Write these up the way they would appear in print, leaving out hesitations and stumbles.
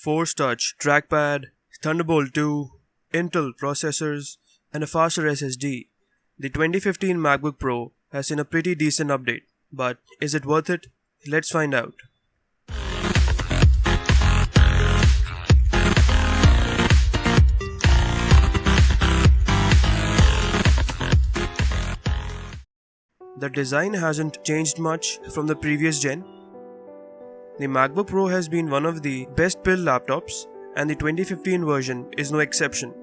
Force Touch, trackpad, Thunderbolt 2, Intel processors, and a faster SSD, the 2015 MacBook Pro has seen a pretty decent update. But is it worth it? Let's find out. The design hasn't changed much from the previous gen. The MacBook Pro has been one of the best built laptops, and the 2015 version is no exception.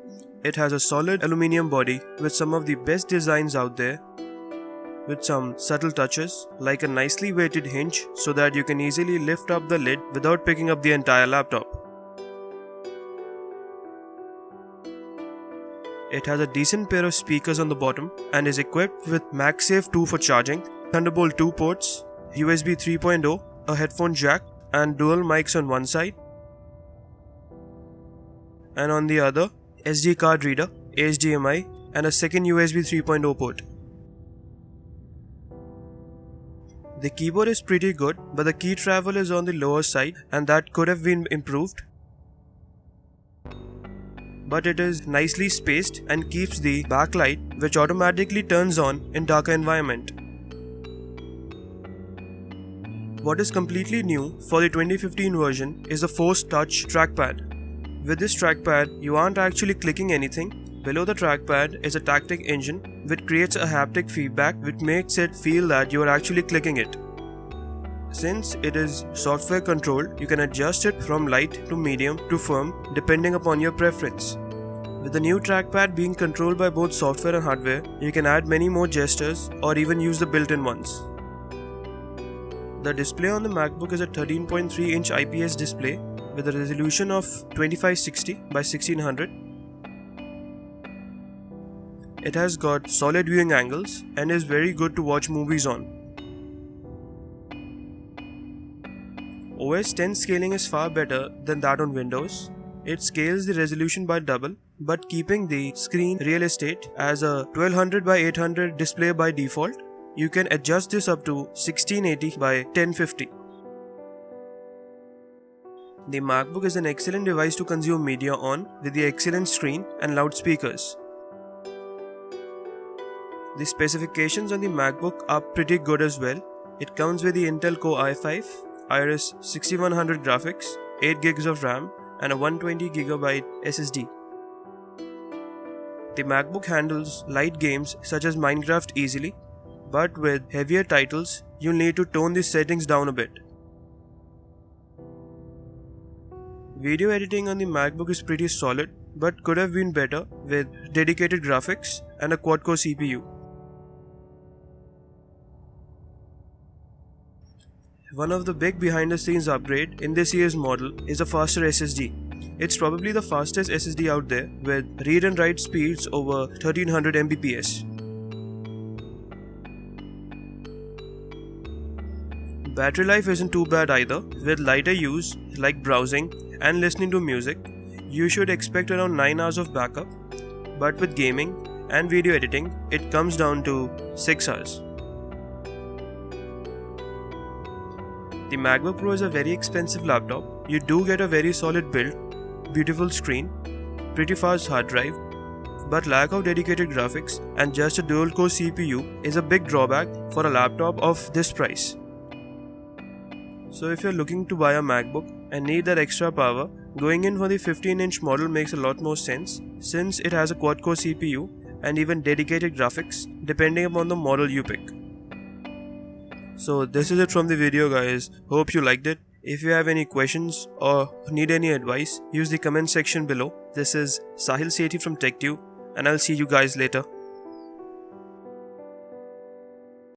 It has a solid aluminum body with some of the best designs out there, with some subtle touches like a nicely weighted hinge so that you can easily lift up the lid without picking up the entire laptop. It has a decent pair of speakers on the bottom and is equipped with MagSafe 2 for charging, Thunderbolt 2 ports, USB 3.0, a headphone jack, and dual mics on one side, and on the other, SD card reader, HDMI, and a second USB 3.0 port. The keyboard is pretty good, but the key travel is on the lower side and that could have been improved. But it is nicely spaced and keeps the backlight, which automatically turns on in darker environment. What is completely new for the 2015 version is the Force Touch trackpad. With this trackpad, you aren't actually clicking anything. Below the trackpad is a Haptic Engine which creates a haptic feedback which makes it feel that you are actually clicking it. Since it is software controlled, you can adjust it from light to medium to firm depending upon your preference. With the new trackpad being controlled by both software and hardware, you can add many more gestures or even use the built-in ones. The display on the MacBook is a 13.3-inch IPS display with a resolution of 2560 by 1600. It has got solid viewing angles and is very good to watch movies on. OS X scaling is far better than that on Windows. It scales the resolution by double, but keeping the screen real estate as a 1200 by 800 display by default. You can adjust this up to 1680 by 1050. The MacBook is an excellent device to consume media on with the excellent screen and loudspeakers. The specifications on the MacBook are pretty good as well. It comes with the Intel Core i5, Iris 6100 graphics, 8GB of RAM, and a 120GB SSD. The MacBook handles light games such as Minecraft easily, but with heavier titles, you'll need to tone the settings down a bit. Video editing on the MacBook is pretty solid, but could have been better with dedicated graphics and a quad-core CPU. One of the big behind-the-scenes upgrade in this year's model is a faster SSD. It's probably the fastest SSD out there with read and write speeds over 1300 Mbps. Battery life isn't too bad either. With lighter use like browsing and listening to music, you should expect around 9 hours of backup, but with gaming and video editing, it comes down to 6 hours. The MacBook Pro is a very expensive laptop. You do get a very solid build, beautiful screen, pretty fast hard drive, but lack of dedicated graphics and just a dual-core CPU is a big drawback for a laptop of this price. So if you're looking to buy a MacBook and need that extra power, going in for the 15-inch model makes a lot more sense since it has a quad-core CPU and even dedicated graphics depending upon the model you pick. So this is it from the video, guys. Hope you liked it. If you have any questions or need any advice, use the comment section below. This is Sahil Sethi from TechTube, and I'll see you guys later.